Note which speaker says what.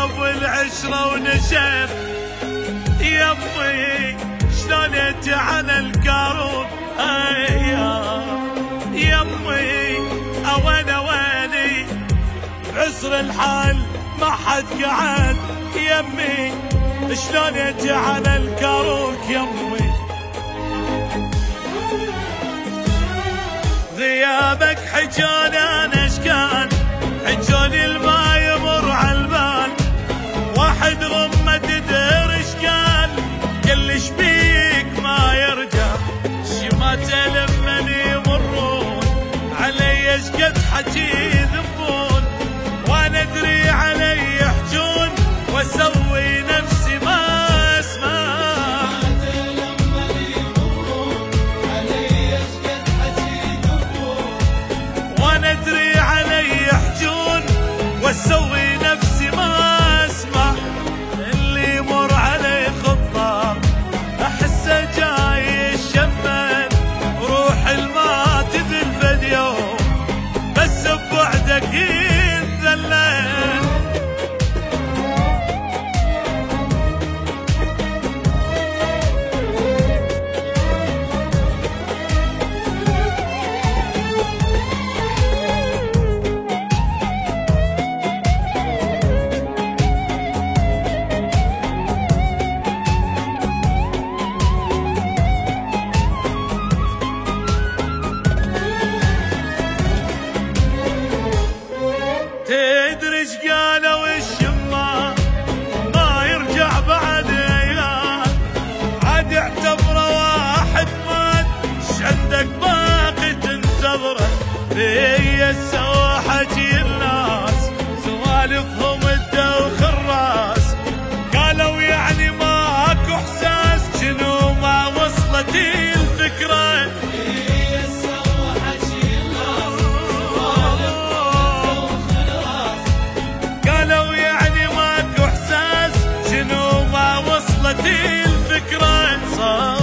Speaker 1: قبل 10 ونشف يمي شلون انت على الكروب يمي ويني بعسر الحال ما حد قعد يمي شلون انت على الكروك يمي غيابك حجانا اشكال حجاني الما يمر عالبال واحد غمة تدير اشكال كلش بيك ما يرجع شماته لمن يمرون علي اشقد حكي يذبون وانا ادري علي يحجون واسوي نفسي ما اسمع وانا ادري علي يحجون واسوي نفسي ما اسمع اللي يمر علي خطه احسه جاي الشمن روح الما تذل فد يوم بس ببعدك يتذلل تدري ايش قالوا الشماء ما يرجع بعد ايام عاد اعتبره واحد مات ايش عندك باقي تنتظره هي سوى حكي الناس سوالفهم الدوخ الراس قالوا يعني ماكو احساس شنو ما وصلت الفكره الفكرة صار